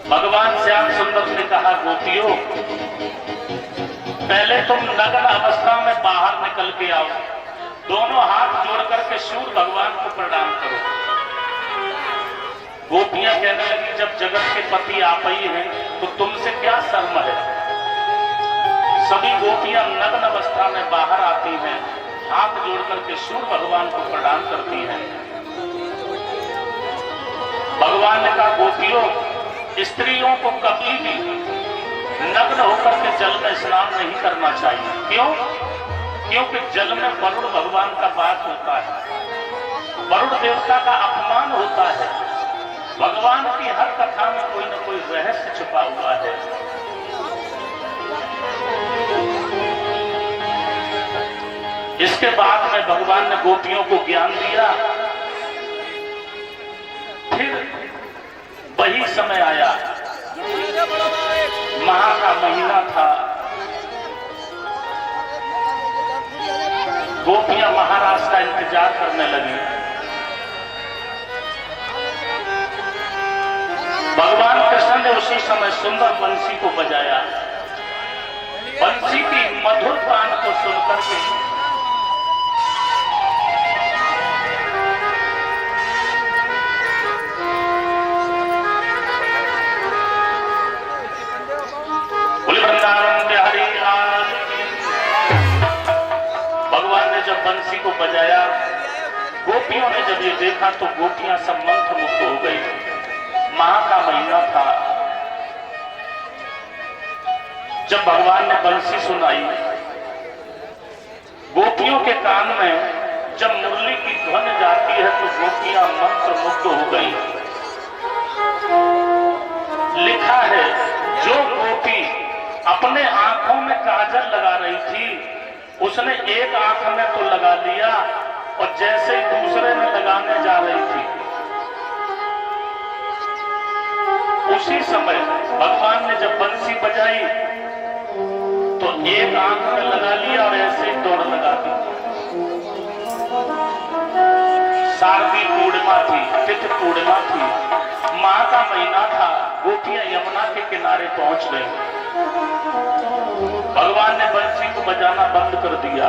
भगवान श्याम सुंदर ने कहा, गोपियों पहले तुम नग्न अवस्था में बाहर निकल के आओ, दोनों हाथ जोड़ करके सूर्य भगवान को प्रणाम करो। गोपियां कहने लगी, जब जगत के पति आप ही हैं तो तुमसे क्या शर्म है। सभी गोपियां नग्न अवस्था में बाहर आती हैं, हाथ जोड़ करके सूर्य भगवान को प्रणाम करती हैं। भगवान ने कहा, गोपियों स्त्रियों को कभी भी नग्न होकर के जल में स्नान नहीं करना चाहिए। क्यों? क्योंकि जल में वरुण भगवान का वास होता है, वरुण देवता का अपमान होता है। भगवान की हर कथा में कोई न कोई रहस्य छुपा हुआ है। इसके बाद में भगवान ने गोपियों को ज्ञान दिया। फिर वही समय आया, माह का महीना था, गोपियां महाराज का इंतजार करने लगी। भगवान कृष्ण ने उसी समय सुंदर बंसी को बजाया। बंसी की मधुर तान को सुनकर के भगवान ने जब बंसी को बजाया, गोपियों ने जब ये देखा तो गोपियां सब मंत्रमुग्ध हो गई। माह का महीना था। जब भगवान ने बंसी सुनाई, गोपियों के कान में जब मुरली की ध्वनि जाती है तो गोपियां मंत्रमुग्ध हो गई। लिखा है, जो गोपी अपने आंखों में काजल लगा रही थी, उसने एक आंख में तो लगा लिया और जैसे ही दूसरे में लगाने जा रही थी, उसी समय भगवान ने जब बंसी बजाई तो एक आंख में लगा लिया और ऐसे ही दौड़ लगा दी। शारदी पूर्णिमा थी, तिथि पूर्णिमा थी, माह का महीना था। गोपियां यमुना के किनारे पहुंच गई। भगवान ने बंसी को बजाना बंद कर दिया।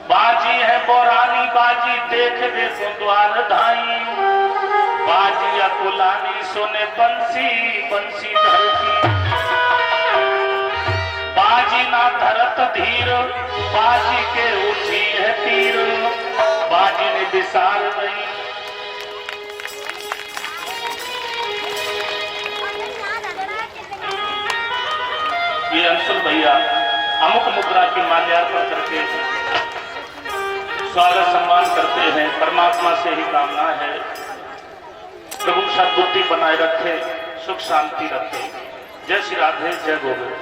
बाजी है बोरानी बाजी, देख देखो द्वार धाई, बाजी अकुलानी सोने बंसी, बंसी धरती, बाजी ना धरत धीर, बाजी के ऊंची है तीर, बाजी ने विसार गई। ये अंशुल भैया अमुक मुद्रा की माल्यार्पण करके स्वागत सम्मान करते हैं। परमात्मा से ही कामना है, प्रभु सद्बुद्धि बनाए रखे, सुख शांति रखे। जय श्री राधे, जय गोविंद।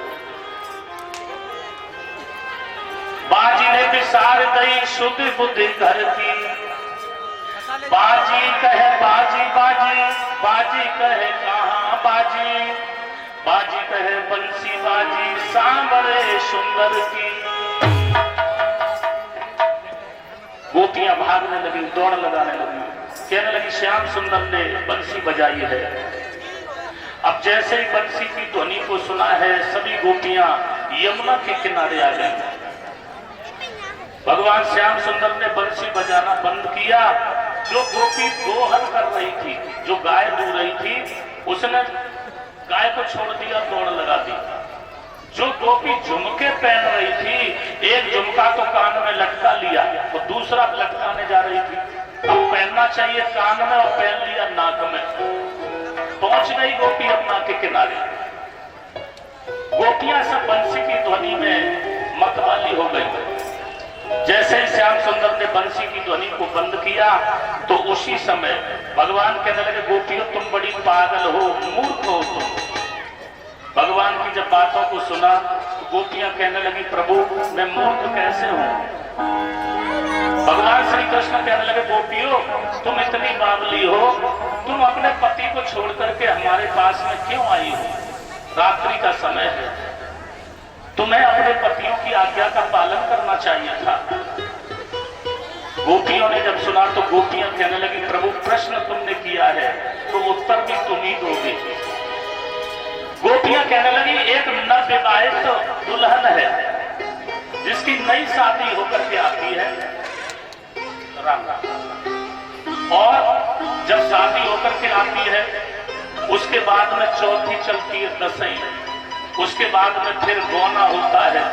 बाजी ने विसार गई शुद्ध बुद्धि घर की, बाजी कहे बाजी बाजी, बाजी कहे कहाँ बाजी, बाजी कहे बंसी बाजी सांवरे सुंदर की। गोपियां भागने लगी, दौड़ लगाने लगी, कहने लगी, श्याम सुंदर ने बंसी बजाई है। अब जैसे ही बंसी की ध्वनि को सुना है, सभी गोपियां यमुना के किनारे आ गई। भगवान श्याम सुंदर ने बंसी बजाना बंद किया। जो गोपी दोहन कर रही थी, जो गाय दूह रही थी, उसने गाय को छोड़ दिया, दौड़ लगा दी। जो गोपी झुमके पहन रही थी, एक झुमका तो कान में लटका लिया तो दूसरा लटकाने जा रही थी। अब पहनना चाहिए कान में और पहन लिया नाक में। पहुंच गई गोपी यमुना के किनारे। गोपियां सब बंसी की ध्वनि में मतवाली हो गई। जैसे ही श्याम सुंदर ने बंसी की ध्वनि को बंद किया तो उसी समय भगवान कहने लगे, गोपियों तुम बड़ी पागल हो, मूर्ख हो तुम। भगवान की जब बातों को सुना तो गोपियां कहने लगी, प्रभु मैं मूर्ख कैसे हूं। भगवान श्री कृष्ण कहने लगे, गोपियों तुम इतनी बावली हो, तुम अपने पति को छोड़ करके हमारे पास में क्यों आई हो। रात्रि का समय है, तुम्हें अपने पतियों की आज्ञा का पालन करना चाहिए था। गोपियों ने जब सुना तो गोपियां कहने लगी, प्रभु प्रश्न तुमने किया है तो उत्तर भी तुम ही दोगे। गोपियां कहने लगी एक नवविवाहित दुल्हन है जिसकी नई शादी होकर के आती है, राम राम, और जब शादी होकर के आती है उसके बाद में चौथी चलती है दसई, उसके बाद में फिर गौना होता है।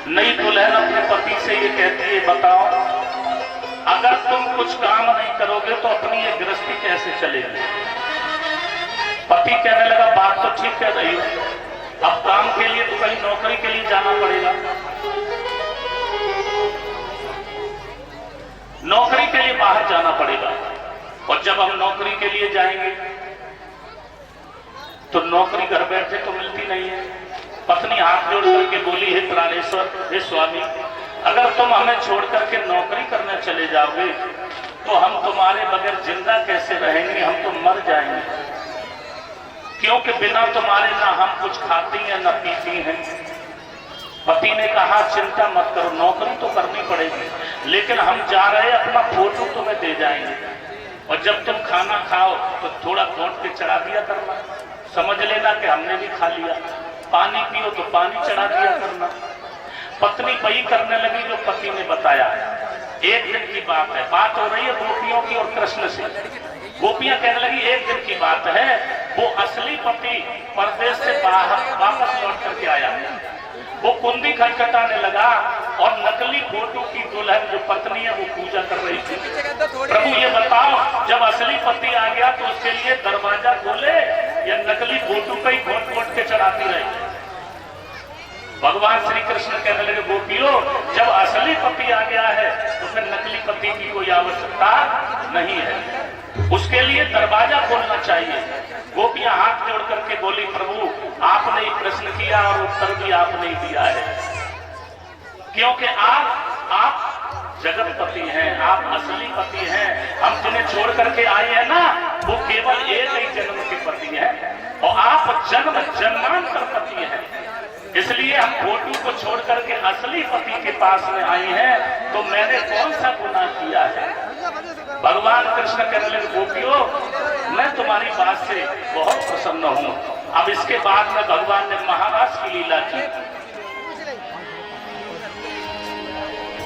नई दुल्हन अपने पति से ये कहती है बताओ अगर तुम कुछ काम नहीं करोगे तो अपनी ये गृहस्थी कैसे चलेगी। पति कहने लगा बात तो ठीक कह रही हो, अब काम के लिए तो कहीं नौकरी के लिए जाना पड़ेगा, नौकरी के लिए बाहर जाना पड़ेगा, और जब हम नौकरी के लिए जाएंगे तो नौकरी घर बैठे तो मिलती नहीं है। पत्नी हाथ जोड़ करके बोली हे प्राणेश्वर, हे स्वामी, अगर तुम हमें छोड़ करके नौकरी करने चले जाओगे तो हम तुम्हारे बगैर जिंदा कैसे रहेंगे, हम तो मर जाएंगे, क्योंकि बिना तुम्हारे ना हम कुछ खाती हैं ना पीती हैं। पति ने कहा चिंता मत करो, नौकरी तो करनी पड़ेगी, लेकिन हम जा रहे अपना फोटो तुम्हें दे जाएंगे, और जब तुम खाना खाओ तो थोड़ा घोंट के चढ़ा दिया करना, समझ लेना कि हमने भी खा लिया, पानी पियो तो पानी चढ़ा दिया करना। पत्नी वही करने लगी जो पति ने बताया। एक दिन की बात है, बात हो रही है गोपियों की और कृष्ण से। गोपियां कहने लगी एक दिन की बात है, वो असली पति परदेश से बाहर वापस लौट करके आया, वो कुंडी खटखटाने लगा और नकली फोटो की दुल्हन जो पत्नी है वो पूजा कर रही थी। प्रभु ये बताओ जब असली पति आ गया तो उसके लिए दरवाजा खोले या नकली फोटो पे ही घोट घोट के चढ़ाती रही। भगवान श्री कृष्ण कहने लगे गोपियों जब असली पति आ गया है तो फिर नकली पति की कोई आवश्यकता नहीं है, उसके लिए दरवाजा खोलना चाहिए। गोपियां हाथ जोड़ करके बोली प्रभु आपने ही प्रश्न किया और उत्तर भी आपने ही दिया है, क्योंकि आप जगतपति हैं, आप असली पति हैं, हम जिन्हें छोड़ करके आए हैं ना वो केवल एक ही जन्म के पति हैं और आप जन्म जन्मांतर पति हैं, इसलिए हम फोटो को छोड़ करके असली पति के पास में आए हैं, तो मैंने कौन सा गुनाह किया है। भगवान कृष्ण कहने लगे गोपियों मैं तुम्हारी बात से बहुत प्रसन्न हूं। अब इसके बाद में भगवान ने महाराज की लीला की।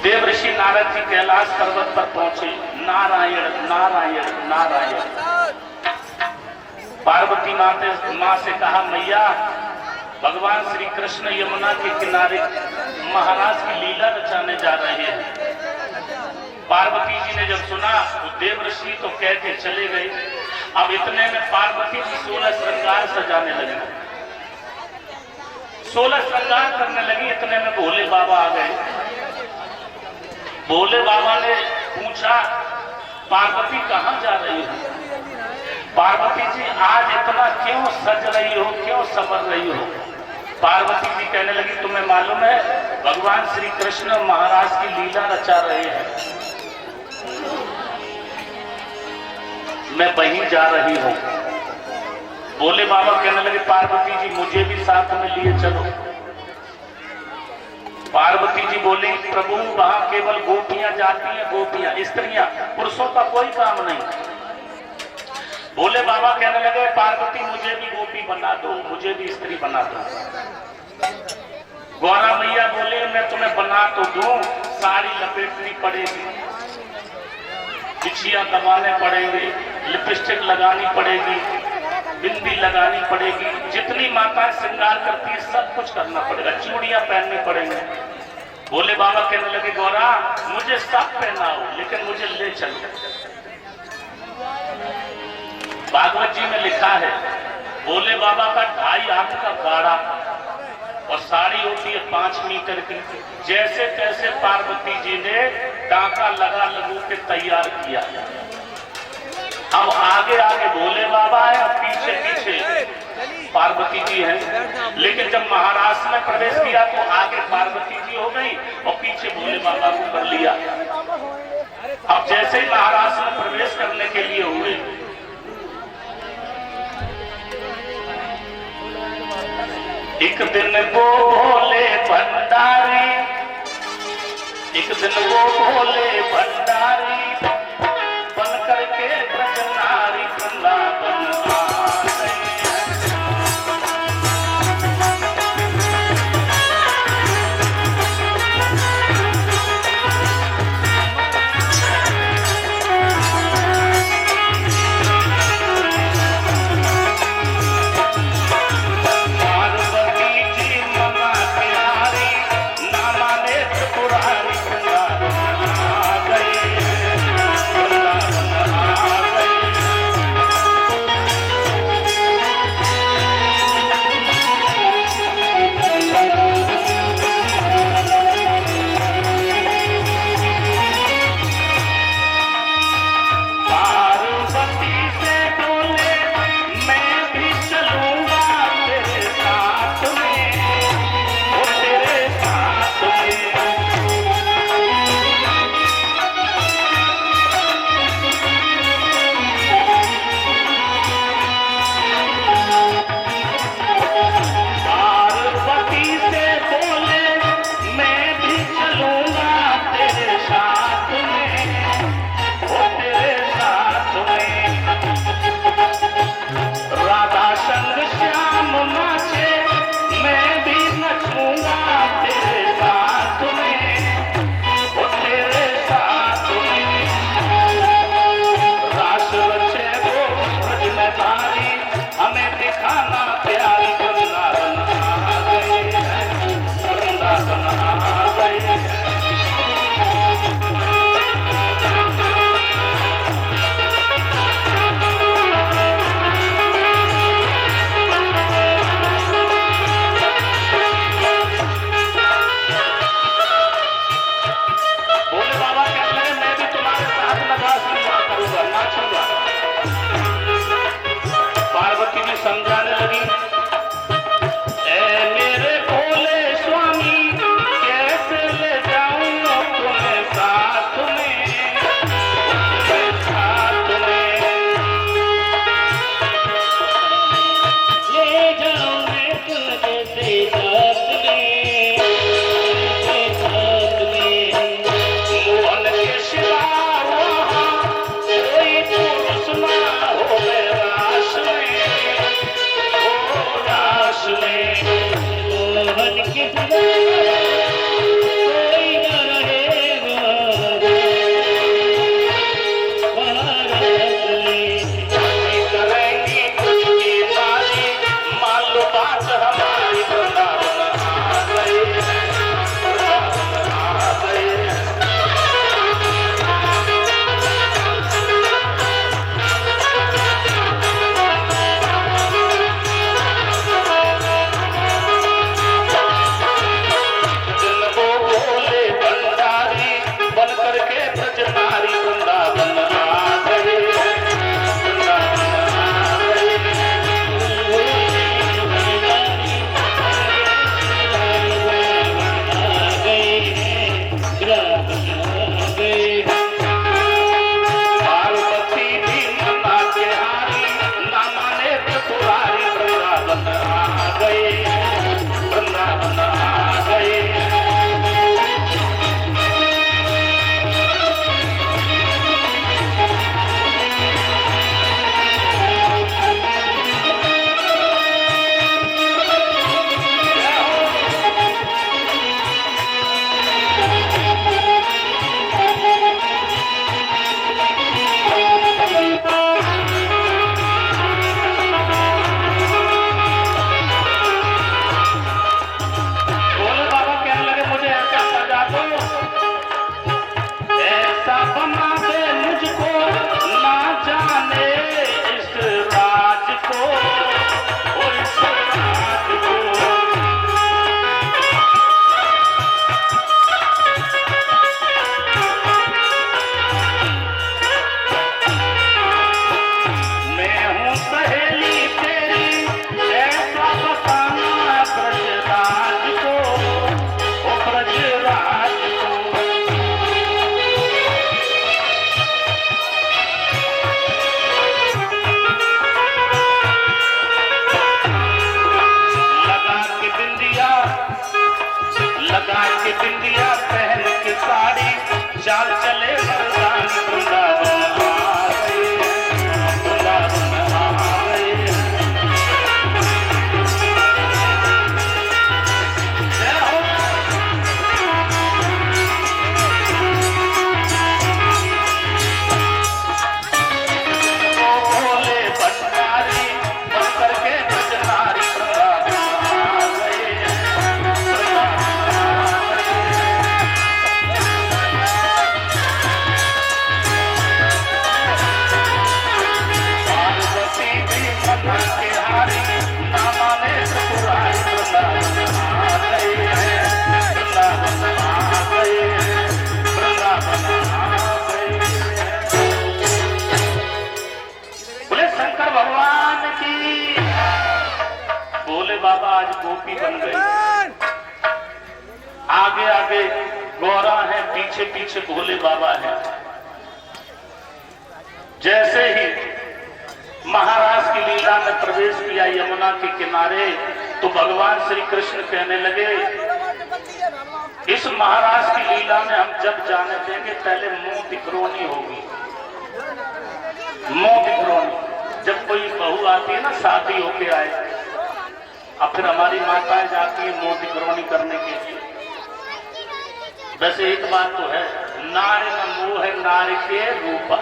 देव ऋषि नारद जी कैलाश पर्वत पर पहुंचे, नारायण नारायण नारायण। पार्वती माँ से कहा मैया भगवान श्री कृष्ण यमुना के किनारे महाराज की लीला रचाने जा रहे हैं। पार्वती जी ने जब सुना तो देव ऋषि तो कह के चले गए। अब इतने में पार्वती जी 16 श्रृंगार सजाने लगी, 16 श्रृंगार करने लगी। इतने में भोले बाबा आ गए। भोले बाबा ने पूछा पार्वती कहाँ जा रही हो? पार्वती जी आज इतना क्यों सज रही हो, क्यों संवर रही हो? पार्वती जी कहने लगी तुम्हें मालूम है भगवान श्री कृष्ण महाराज की लीला रचा रहे हैं, मैं वहीं जा रही हूं। भोले बाबा कहने लगे पार्वती जी मुझे भी साथ में लिए चलो। पार्वती जी बोली प्रभु वहां केवल गोपियां जाती हैं, गोपियां, स्त्रियां, पुरुषों का कोई काम नहीं। भोले बाबा कहने लगे पार्वती मुझे भी गोपी बना दो, मुझे भी स्त्री बना दो। गौरा मैया बोले मैं तुम्हें बना तो दूं, साड़ी लपेटनी पड़ेगी, बिछिया दबाने पड़ेंगे, लिपस्टिक लगानी पड़ेगी, बिंदी लगानी पड़ेगी, जितनी माताएं श्रृंगार करती है सब कुछ करना पड़ेगा, चूड़ियां पहननी पड़ेंगे। भोले बाबा कहने लगे गौरा मुझे सब पहनाओ लेकिन मुझे ले चलो। भागवत जी में लिखा है भोले बाबा का 2.5 हाथ का गाड़ा और साड़ी होती है 5 मीटर की। जैसे तैसे पार्वती जी ने टांका लगा लगू के तैयार किया। अब आगे आगे भोले बाबा है और पीछे पीछे पार्वती जी है। लेकिन जब महाराष्ट्र में प्रवेश किया तो आगे पार्वती जी हो गई और पीछे भोले बाबा को कर लिया। अब जैसे ही महाराष्ट्र में प्रवेश करने के लिए हुए एक दिन वो भोले भंडारी, एक दिन वो भोले भंडारी बन करके ब्रज यमुना के हारी ना माने त्रिपुरारी वृंदावन आ गए हैं, वृंदावन आ गए हैं, वृंदावन आ गए हैं। बोले शंकर भगवान की। बोले बाबा आज गोपी बन गई। आगे आगे गौरा है, पीछे पीछे भोले बाबा है। जैसे ही महाराज की लीला में प्रवेश किया यमुना के किनारे, तो भगवान श्री कृष्ण कहने लगे इस महाराज की लीला में हम जब जाने देंगे पहले मुंह दिखरोनी होगी। मुंह दिखरोनी, जब कोई बहू आती है ना शादी होके आए, अब फिर हमारी माताएं जाती है मुंह दिखरोनी करने के लिए। वैसे एक बात तो है, नारी न मोह है नारी के रूपा।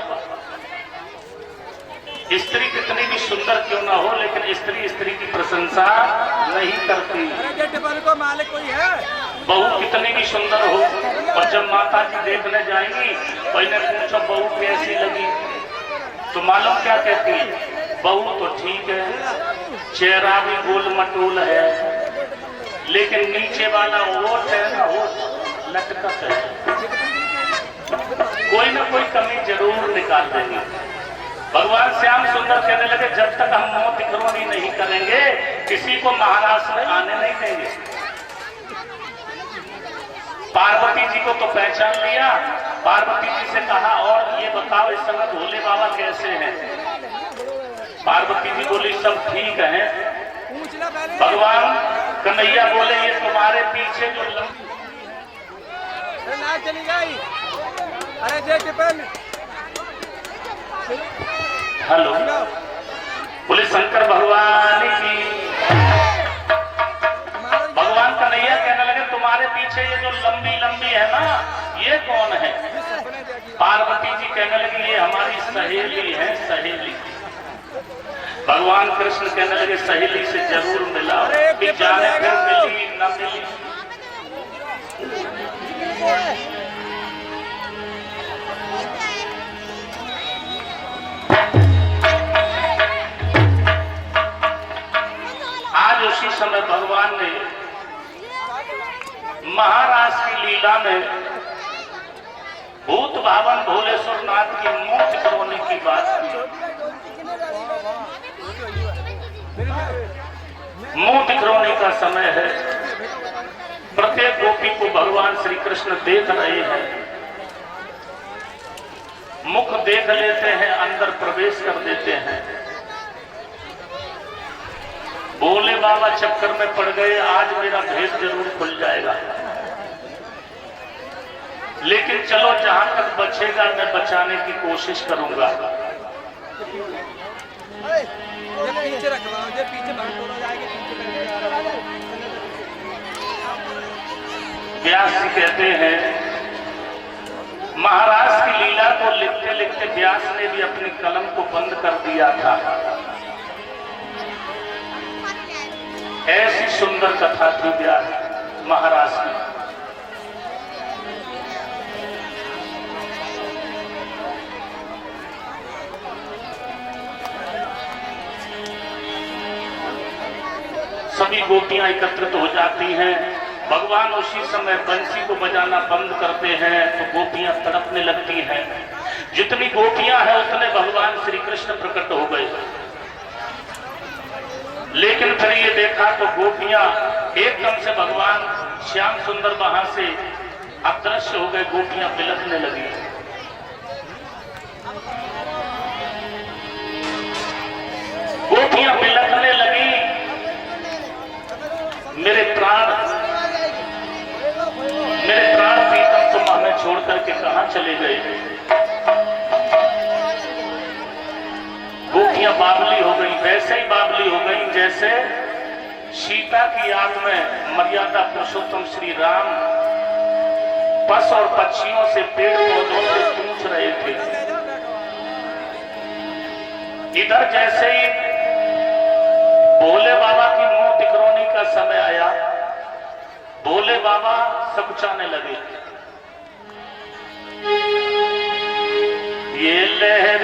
स्त्री कितनी भी सुंदर क्यों ना हो, लेकिन स्त्री स्त्री की प्रशंसा नहीं करती। मालिक कोई है? बहू कितनी भी सुंदर हो, और जब माता जी देखने जाएंगी, पहले पूछो बहू कैसी लगी, तो मालूम क्या कहती है? बहू तो ठीक है, चेहरा भी गोल मटोल है, लेकिन नीचे वाला होठ है ना, होठ लटकत है, कोई ना कोई कमी जरूर निकाल देंगे। भगवान श्याम सुंदर कहने लगे जब तक हम मुंह दिखरोनी नहीं करेंगे किसी को महाराज में आने नहीं देंगे। पार्वती जी को तो पहचान लिया। पार्वती जी से कहा और ये बताओ इस समय भोले बाबा कैसे हैं? पार्वती जी बोली सब ठीक है। भगवान कन्हैया बोले ये तुम्हारे पीछे जो चली गई। अरे जय हेलो, बोले शंकर भगवान की। भगवान कन्हैया कहने लगे तुम्हारे पीछे ये जो लंबी लंबी है ना, ये कौन है? पार्वती जी कहने लगी ये हमारी सहेली है, सहेली। भगवान कृष्ण कहने लगे सहेली से जरूर मिला, कि जाने फिर मिली न मिली। आज उसी समय भगवान ने महाराज की लीला में भूत भावन भोलेश्वर नाथ की मुंह दिखरोने की बात की। मुंह दिखरोने का समय है। प्रत्येक गोपी को भगवान श्री कृष्ण देख रहे हैं, मुख देख लेते हैं, अंदर प्रवेश कर देते हैं। भोले बाबा चक्कर में पड़ गए, आज मेरा भेद जरूर खुल जाएगा, लेकिन चलो जहां तक बचेगा मैं बचाने की कोशिश करूंगा। पीछे रखवा, पीछे व्यास जी कहते हैं महाराज की लीला को लिखते लिखते व्यास ने भी अपनी कलम को बंद कर दिया था। ऐसी सुंदर कथा थी व्यास महाराज की। सभी गोपियां एकत्रित हो जाती हैं। भगवान उसी समय बंसी को बजाना बंद करते हैं तो गोपियां तड़पने लगती हैं। जितनी गोपियां हैं उतने भगवान श्री कृष्ण प्रकट हो गए। लेकिन फिर ये देखा तो गोपियां एकदम से भगवान श्याम सुंदर वहां से अदृश्य हो गए। गोपियां बिलखने लगी। गोपियां बिलखने लगी, मेरे प्राण प्रीतम तुम हमें छोड़ करके कहां चले गए। गोपियां बावली हो गई, वैसे ही बावली हो गई जैसे सीता की याद में मर्यादा पुरुषोत्तम श्री राम पशु और पक्षियों से पेड़ पौधों से पूछ रहे थे। इधर जैसे ही भोले बाबा की मुंह दिखरोनी का समय आया, भोले बाबा सकुचाने लगे। ये लहर